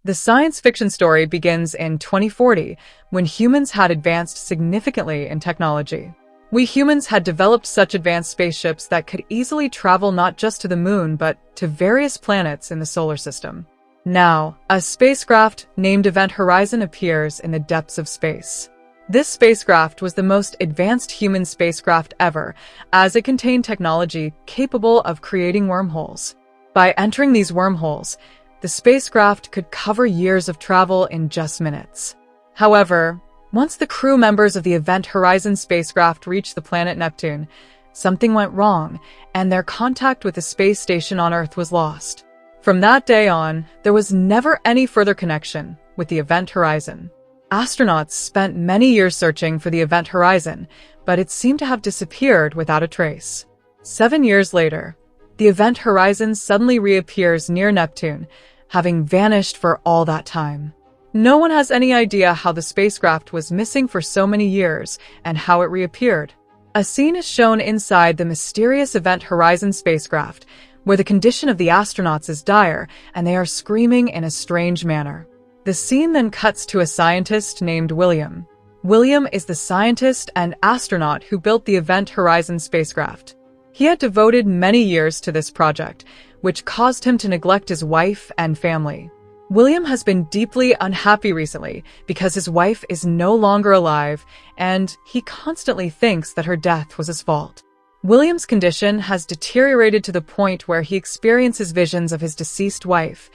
The science fiction story begins in 2040, when humans had advanced significantly in technology. We humans had developed such advanced spaceships that could easily travel not just to the moon, but to various planets in the solar system. Now, a spacecraft named Event Horizon appears in the depths of space. This spacecraft was the most advanced human spacecraft ever, as it contained technology capable of creating wormholes. By entering these wormholes, the spacecraft could cover years of travel in just minutes. However, once the crew members of the Event Horizon spacecraft reached the planet Neptune, something went wrong, and their contact with the space station on Earth was lost. From that day on, there was never any further connection with the Event Horizon. Astronauts spent many years searching for the Event Horizon, but it seemed to have disappeared without a trace. 7 years later, the Event Horizon suddenly reappears near Neptune, having vanished for all that time. No one has any idea how the spacecraft was missing for so many years and how it reappeared. A scene is shown inside the mysterious Event Horizon spacecraft, where the condition of the astronauts is dire and they are screaming in a strange manner. The scene then cuts to a scientist named William. William is the scientist and astronaut who built the Event Horizon spacecraft. He had devoted many years to this project, which caused him to neglect his wife and family. William has been deeply unhappy recently because his wife is no longer alive, and he constantly thinks that her death was his fault. William's condition has deteriorated to the point where he experiences visions of his deceased wife,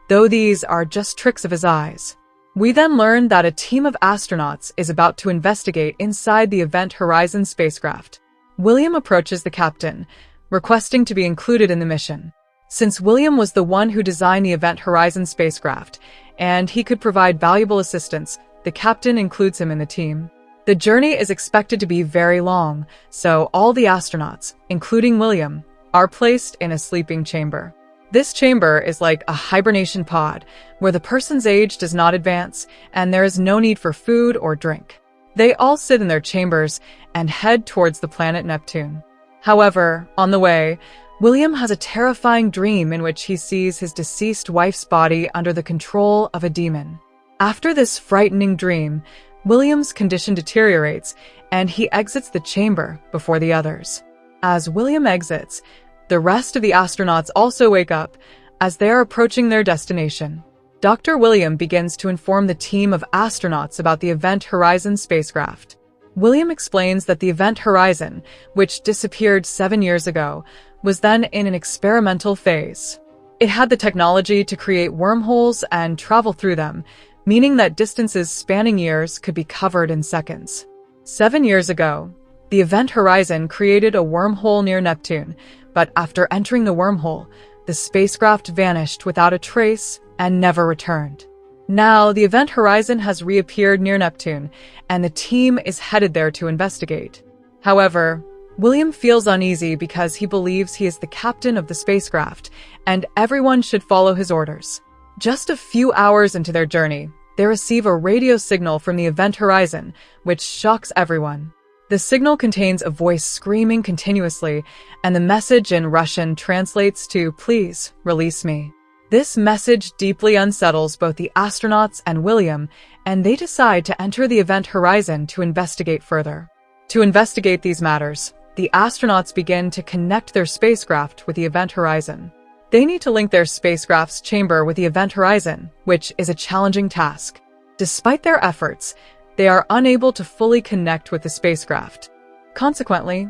though these are just tricks of his eyes. We then learn that a team of astronauts is about to investigate inside the Event Horizon spacecraft. William approaches the captain, requesting to be included in the mission. Since William was the one who designed the Event Horizon spacecraft, and he could provide valuable assistance, the captain includes him in the team. The journey is expected to be very long, so all the astronauts, including William, are placed in a sleeping chamber. This chamber is like a hibernation pod, where the person's age does not advance, and there is no need for food or drink. They all sit in their chambers and head towards the planet Neptune. However, on the way, William has a terrifying dream in which he sees his deceased wife's body under the control of a demon. After this frightening dream, William's condition deteriorates, and he exits the chamber before the others. As William exits, the rest of the astronauts also wake up as they are approaching their destination. Dr. William begins to inform the team of astronauts about the Event Horizon spacecraft. William explains that the Event Horizon, which disappeared 7 years ago, was then in an experimental phase. It had the technology to create wormholes and travel through them, meaning that distances spanning years could be covered in seconds. 7 years ago, the Event Horizon created a wormhole near Neptune, but after entering the wormhole, the spacecraft vanished without a trace and never returned. Now, the Event Horizon has reappeared near Neptune, and the team is headed there to investigate. However, William feels uneasy because he believes he is the captain of the spacecraft, and everyone should follow his orders. Just a few hours into their journey, they receive a radio signal from the Event Horizon, which shocks everyone. The signal contains a voice screaming continuously, and the message in Russian translates to "Please, release me." This message deeply unsettles both the astronauts and William, and they decide to enter the Event Horizon to investigate further. To investigate these matters, the astronauts begin to connect their spacecraft with the Event Horizon. They need to link their spacecraft's chamber with the Event Horizon, which is a challenging task. Despite their efforts, they are unable to fully connect with the spacecraft. Consequently,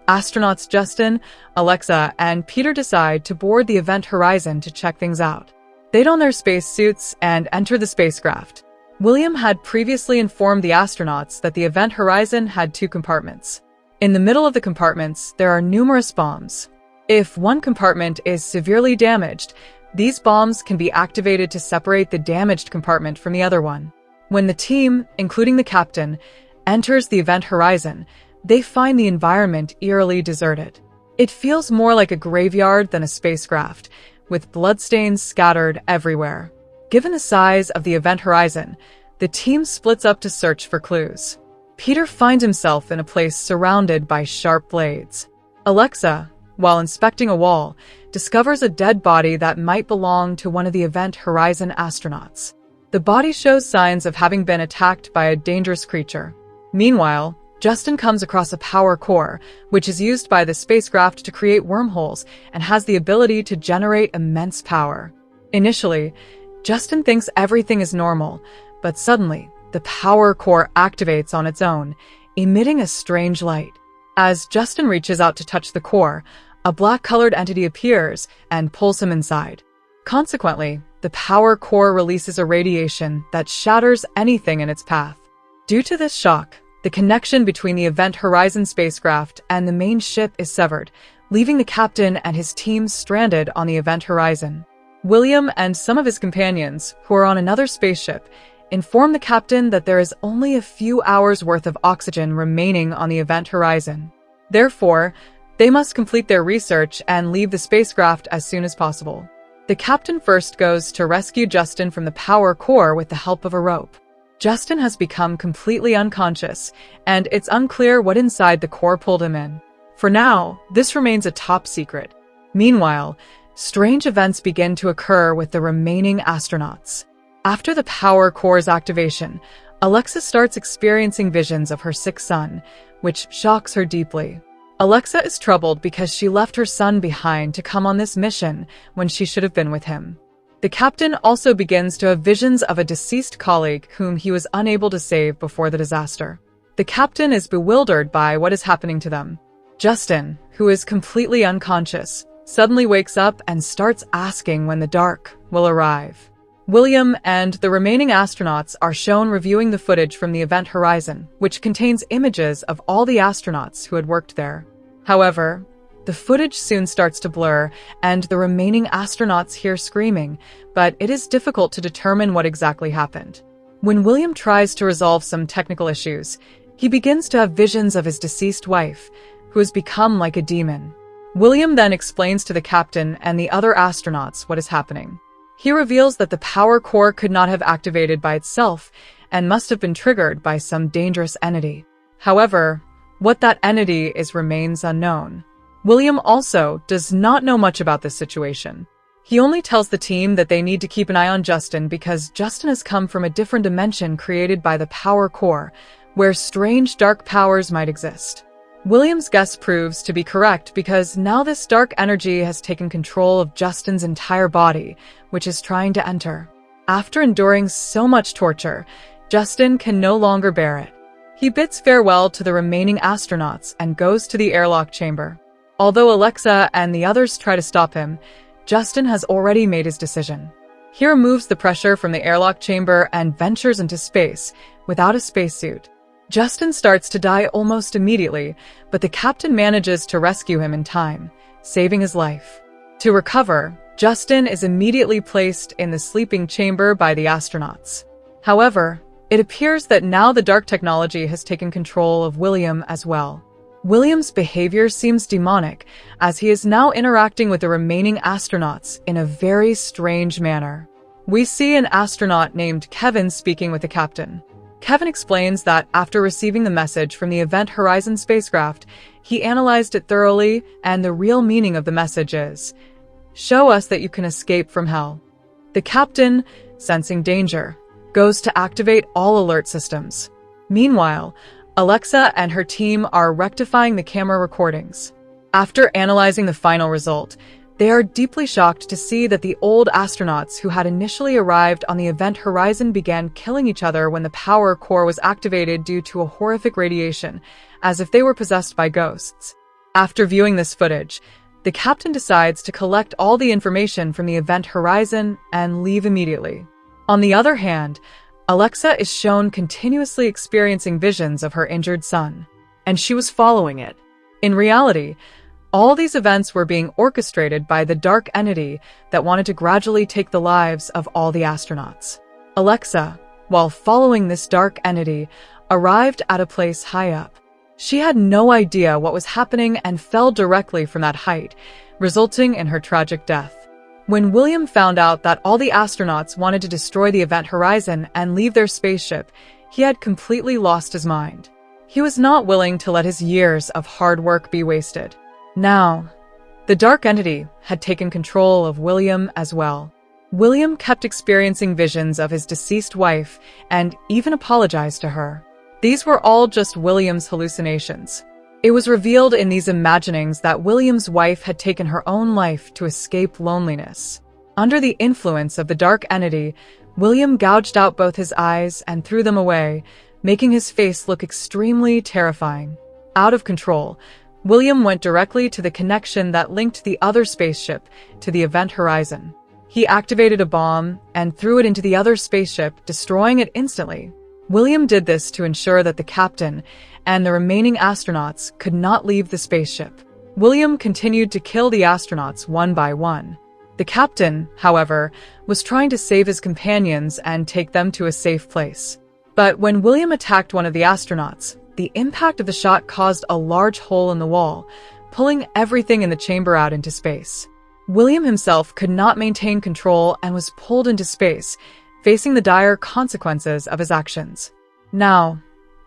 astronauts Justin, Alexa, and Peter decide to board the Event Horizon to check things out. They don their spacesuits and enter the spacecraft. William had previously informed the astronauts that the Event Horizon had 2 compartments. In the middle of the compartments, there are numerous bombs. If one compartment is severely damaged, these bombs can be activated to separate the damaged compartment from the other one. When the team, including the captain, enters the Event Horizon, they find the environment eerily deserted. It feels more like a graveyard than a spacecraft, with bloodstains scattered everywhere. Given the size of the Event Horizon, the team splits up to search for clues. Peter finds himself in a place surrounded by sharp blades. Alexa, while inspecting a wall, discovers a dead body that might belong to one of the Event Horizon astronauts. The body shows signs of having been attacked by a dangerous creature. Meanwhile, Justin comes across a power core, which is used by the spacecraft to create wormholes and has the ability to generate immense power. Initially, Justin thinks everything is normal, but suddenly, the power core activates on its own, emitting a strange light. As Justin reaches out to touch the core, a black-colored entity appears and pulls him inside. Consequently, the power core releases a radiation that shatters anything in its path. Due to this shock, the connection between the Event Horizon spacecraft and the main ship is severed, leaving the captain and his team stranded on the Event Horizon. William and some of his companions, who are on another spaceship, inform the captain that there is only a few hours' worth of oxygen remaining on the Event Horizon. Therefore, they must complete their research and leave the spacecraft as soon as possible. The captain first goes to rescue Justin from the power core with the help of a rope. Justin has become completely unconscious, and it's unclear what inside the core pulled him in. For now, this remains a top secret. Meanwhile, strange events begin to occur with the remaining astronauts. After the power core's activation, Alexa starts experiencing visions of her sick son, which shocks her deeply. Alexa is troubled because she left her son behind to come on this mission when she should have been with him. The captain also begins to have visions of a deceased colleague whom he was unable to save before the disaster. The captain is bewildered by what is happening to them. Justin, who is completely unconscious, suddenly wakes up and starts asking when the dark will arrive. William and the remaining astronauts are shown reviewing the footage from the Event Horizon, which contains images of all the astronauts who had worked there. However, the footage soon starts to blur, and the remaining astronauts hear screaming, but it is difficult to determine what exactly happened. When William tries to resolve some technical issues, he begins to have visions of his deceased wife, who has become like a demon. William then explains to the captain and the other astronauts what is happening. He reveals that the power core could not have activated by itself and must have been triggered by some dangerous entity. However, what that entity is remains unknown. William also does not know much about this situation. He only tells the team that they need to keep an eye on Justin because Justin has come from a different dimension created by the power core, where strange dark powers might exist. William's guess proves to be correct because now this dark energy has taken control of Justin's entire body, which is trying to enter. After enduring so much torture, Justin can no longer bear it. He bids farewell to the remaining astronauts and goes to the airlock chamber. Although Alexa and the others try to stop him, Justin has already made his decision. He removes the pressure from the airlock chamber and ventures into space without a spacesuit. Justin starts to die almost immediately, but the captain manages to rescue him in time, saving his life. To recover, Justin is immediately placed in the sleeping chamber by the astronauts. However, it appears that now the dark technology has taken control of William as well. William's behavior seems demonic, as he is now interacting with the remaining astronauts in a very strange manner. We see an astronaut named Kevin speaking with the captain. Kevin explains that after receiving the message from the Event Horizon spacecraft, he analyzed it thoroughly, and the real meaning of the message is, "Show us that you can escape from hell." The captain, sensing danger, goes to activate all alert systems. Meanwhile, Alexa and her team are rectifying the camera recordings. After analyzing the final result, they are deeply shocked to see that the old astronauts who had initially arrived on the Event Horizon began killing each other when the power core was activated due to a horrific radiation, as if they were possessed by ghosts. After viewing this footage, the captain decides to collect all the information from the Event Horizon and leave immediately. On the other hand, Alexa is shown continuously experiencing visions of her injured son, and she was following it. In reality, all these events were being orchestrated by the dark entity that wanted to gradually take the lives of all the astronauts. Alexa, while following this dark entity, arrived at a place high up. She had no idea what was happening and fell directly from that height, resulting in her tragic death. When William found out that all the astronauts wanted to destroy the Event Horizon and leave their spaceship, he had completely lost his mind. He was not willing to let his years of hard work be wasted. Now, The dark entity had taken control of William as well. William kept experiencing visions of his deceased wife and even apologized to her. These were all just William's hallucinations. It was revealed in these imaginings that William's wife had taken her own life to escape loneliness. Under the influence of the dark entity, William gouged out both his eyes and threw them away, making his face look extremely terrifying. Out of control, William went directly to the connection that linked the other spaceship to the event horizon. He activated a bomb and threw it into the other spaceship, destroying it instantly. William did this to ensure that the captain and the remaining astronauts could not leave the spaceship. William continued to kill the astronauts one by one. The captain, however, was trying to save his companions and take them to a safe place. But when William attacked one of the astronauts, the impact of the shot caused a large hole in the wall, pulling everything in the chamber out into space. William himself could not maintain control and was pulled into space, facing the dire consequences of his actions. Now,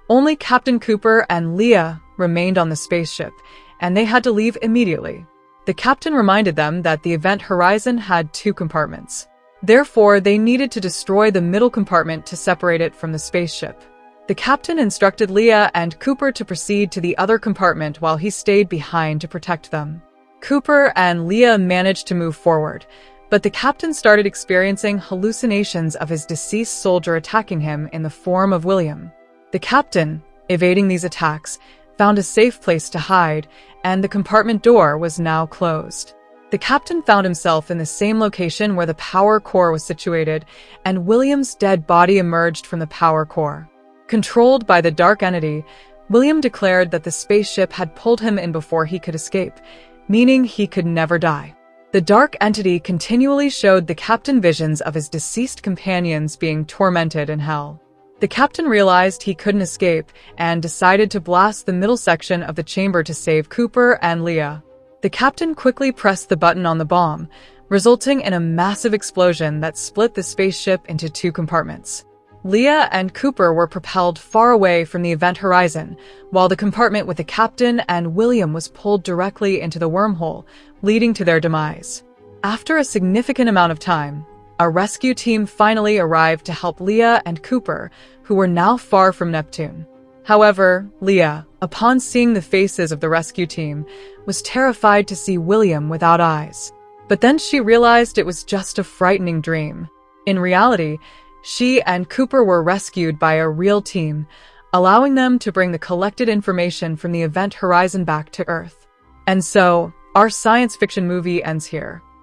only Captain Cooper and Leah remained on the spaceship, and they had to leave immediately. The captain reminded them that the event horizon had 2 compartments. Therefore, they needed to destroy the middle compartment to separate it from the spaceship. The captain instructed Leah and Cooper to proceed to the other compartment while he stayed behind to protect them. Cooper and Leah managed to move forward, but the captain started experiencing hallucinations of his deceased soldier attacking him in the form of William. The captain, evading these attacks, found a safe place to hide, and the compartment door was now closed. The captain found himself in the same location where the power core was situated, and William's dead body emerged from the power core. Controlled by the dark entity, William declared that the spaceship had pulled him in before he could escape, meaning he could never die. The dark entity continually showed the captain visions of his deceased companions being tormented in hell. The captain realized he couldn't escape and decided to blast the middle section of the chamber to save Cooper and Leah. The captain quickly pressed the button on the bomb, resulting in a massive explosion that split the spaceship into 2 compartments. Leah and Cooper were propelled far away from the event horizon, while the compartment with the captain and William was pulled directly into the wormhole, leading to their demise. After a significant amount of time, a rescue team finally arrived to help Leah and Cooper, who were now far from Neptune. However, Leah, upon seeing the faces of the rescue team, was terrified to see William without eyes. But then she realized it was just a frightening dream. In reality, she and Cooper were rescued by a real team, allowing them to bring the collected information from the event horizon back to Earth. And so, our science fiction movie ends here.